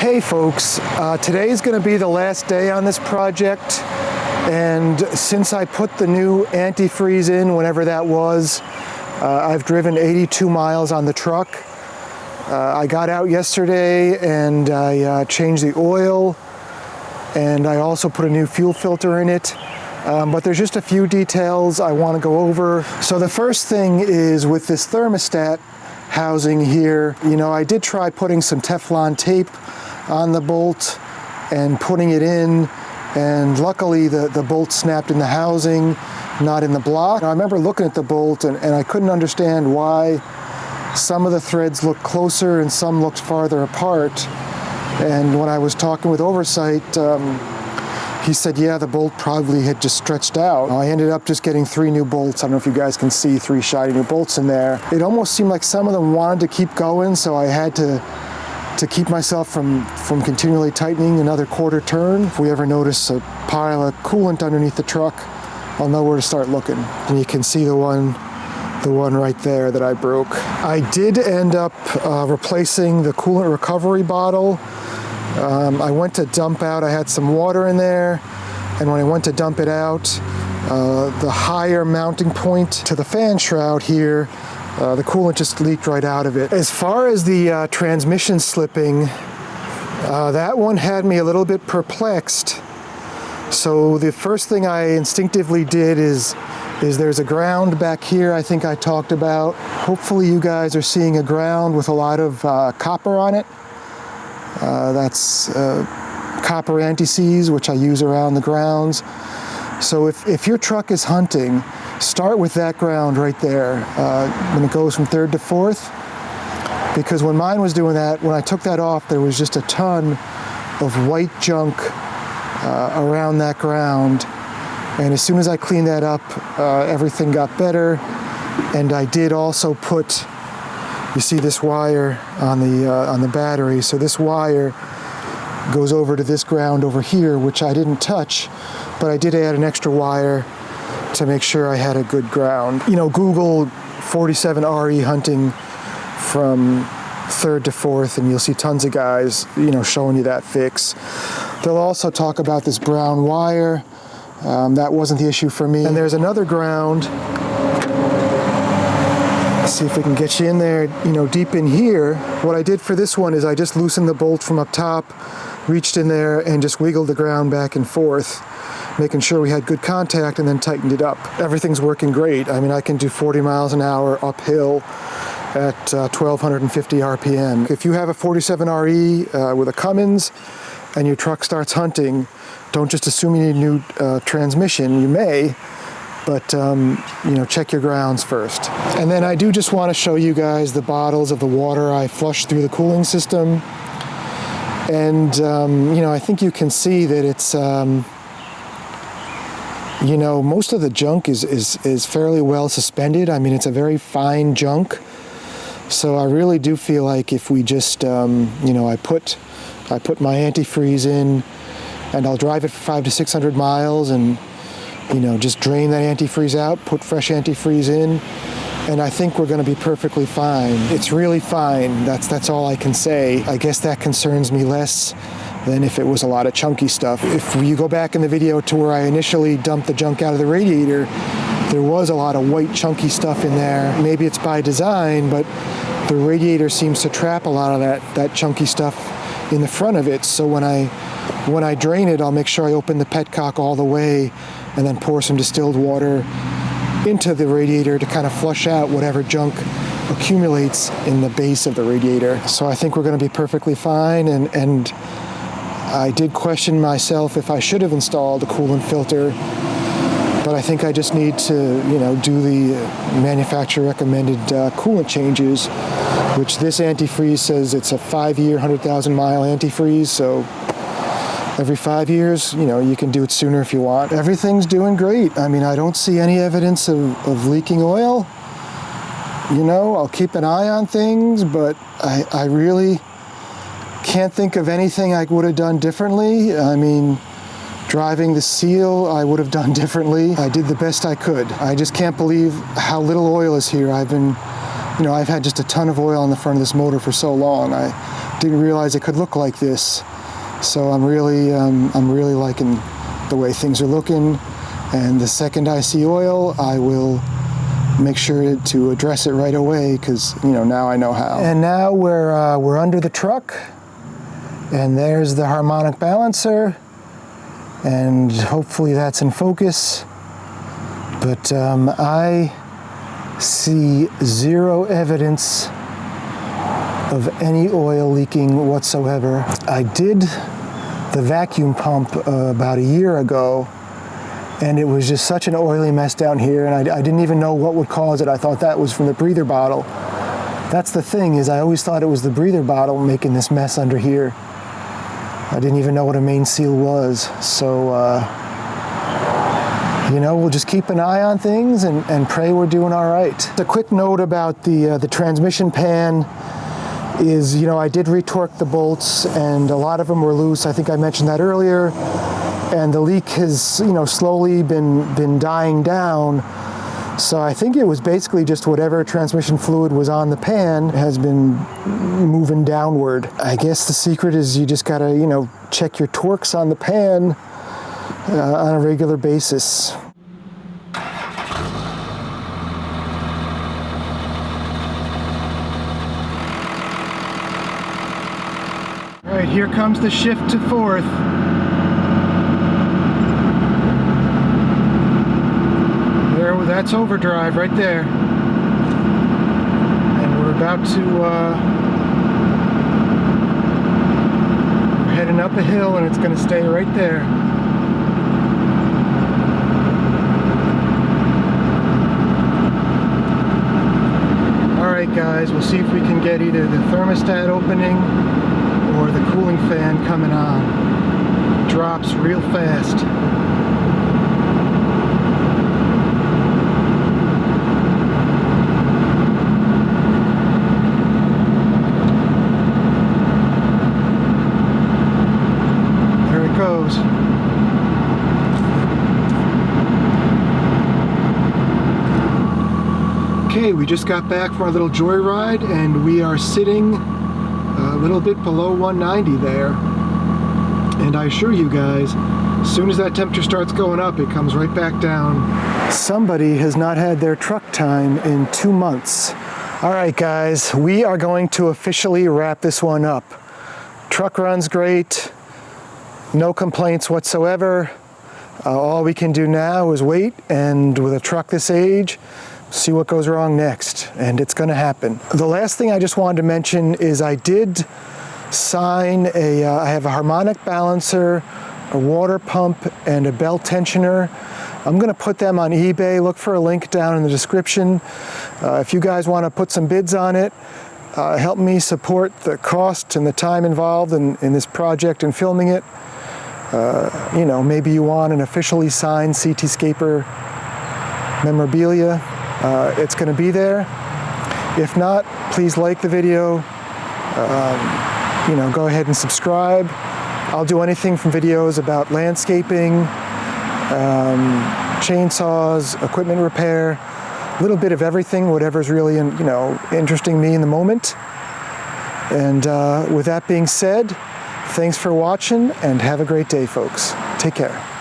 Hey folks, today's going to be the last day on this project, and since I put the new antifreeze in, whenever that was, I've driven 82 miles on the truck. I got out yesterday and I changed the oil, and I also put a new fuel filter in it. But there's just a few details I want to go over. So the first thing is with this thermostat housing here, I did try putting some Teflon tape on the bolt and putting it in, and luckily the bolt snapped in the housing, not in the block. I remember looking at the bolt and I couldn't understand why some of the threads looked closer and some looked farther apart. And when I was talking with Oversight, he said, yeah, the bolt probably had just stretched out. I ended up just getting 3 new bolts. I don't know if you guys can see 3 shiny new bolts in there. It almost seemed like some of them wanted to keep going, so I had to keep myself from continually tightening another quarter turn. If we ever notice a pile of coolant underneath the truck, I'll know where to start looking. And you can see the one right there that I broke. I did end up replacing the coolant recovery bottle. I went to dump out, I had some water in there, and when I went to dump it out, the higher mounting point to the fan shroud here, the coolant just leaked right out of it. As far as the transmission slipping, that one had me a little bit perplexed. So the first thing I instinctively did is there's a ground back here I think I talked about. Hopefully you guys are seeing a ground with a lot of copper on it. That's copper anti-seize, which I use around the grounds. So if your truck is hunting, start with that ground right there when it goes from 3rd to 4th, because when mine was doing that, when I took that off, there was just a ton of white junk around that ground, and as soon as I cleaned that up, everything got better. And I did also put, you see this wire on the battery, so this wire goes over to this ground over here, which I didn't touch, but I did add an extra wire to make sure I had a good ground. Google 47RE hunting from 3rd to 4th, and you'll see tons of guys, showing you that fix. They'll also talk about this brown wire. That wasn't the issue for me. And there's another ground. Let's see if we can get you in there, deep in here. What I did for this one is I just loosened the bolt from up top, reached in there, and just wiggled the ground back and forth, making sure we had good contact, and then tightened it up. Everything's working great. I mean, I can do 40 miles an hour uphill at 1250 RPM. If you have a 47RE with a Cummins and your truck starts hunting, don't just assume you need a new transmission. You may, but check your grounds first. And then I do just want to show you guys the bottles of the water I flushed through the cooling system. And I think you can see that it's most of the junk is fairly well suspended. I mean, it's a very fine junk. So I really do feel like if we just, I put my antifreeze in, and I'll drive it for 500 to 600 miles, and just drain that antifreeze out, put fresh antifreeze in, and I think we're going to be perfectly fine. It's really fine. That's all I can say. I guess that concerns me less than if it was a lot of chunky stuff. If you go back in the video to where I initially dumped the junk out of the radiator, there was a lot of white chunky stuff in there. Maybe it's by design, but the radiator seems to trap a lot of that chunky stuff in the front of it. So when I drain it, I'll make sure I open the petcock all the way and then pour some distilled water into the radiator to kind of flush out whatever junk accumulates in the base of the radiator. So I think we're going to be perfectly fine, and I did question myself if I should have installed a coolant filter, but I think I just need to, do the manufacturer recommended coolant changes, which this antifreeze says it's a 5-year, 100,000 mile antifreeze, so every 5 years, you can do it sooner if you want. Everything's doing great. I mean, I don't see any evidence of leaking oil. I'll keep an eye on things, but I really can't think of anything I would have done differently. I mean, driving the seal, I would have done differently. I did the best I could. I just can't believe how little oil is here. I've had just a ton of oil on the front of this motor for so long. I Didn't realize it could look like this. So I'm really liking the way things are looking. And the second I see oil, I will make sure to address it right away, because now I know how. And now we're under the truck, and there's the harmonic balancer, and hopefully that's in focus. But I see zero evidence of any oil leaking whatsoever. I did the vacuum pump about a year ago, and it was just such an oily mess down here, and I didn't even know what would cause it. I thought that was from the breather bottle. That's the thing, is I always thought it was the breather bottle making this mess under here. I didn't even know what a main seal was. So, we'll just keep an eye on things and pray we're doing all right. A quick note about the transmission pan is, I did retorque the bolts, and a lot of them were loose. I think I mentioned that earlier. And the leak has, slowly been dying down. So I think it was basically just whatever transmission fluid was on the pan has been moving downward. I guess the secret is you just gotta, check your torques on the pan on a regular basis. All right, here comes the shift to fourth. That's overdrive right there. And we're about to, we're heading up a hill, and it's going to stay right there. Alright guys, we'll see if we can get either the thermostat opening or the cooling fan coming on. Drops real fast. Goes. Okay, we just got back from our little joyride, and we are sitting a little bit below 190 there. And I assure you guys, as soon as that temperature starts going up, it comes right back down. Somebody has not had their truck time in 2 months. All right, guys, we are going to officially wrap this one up. Truck runs great. No complaints whatsoever. All we can do now is wait, and with a truck this age, see what goes wrong next, and it's going to happen. The last thing I just wanted to mention is I did sign I have a harmonic balancer, a water pump, and a belt tensioner. I'm going to put them on eBay. Look for a link down in the description. If you guys want to put some bids on it, help me support the cost and the time involved in this project and filming it. Maybe you want an officially signed CTScaper memorabilia. It's going to be there. If not, please like the video. Go ahead and subscribe. I'll do anything from videos about landscaping, chainsaws, equipment repair, a little bit of everything, whatever's really interesting me in the moment. And with that being said, thanks for watching, and have a great day, folks. Take care.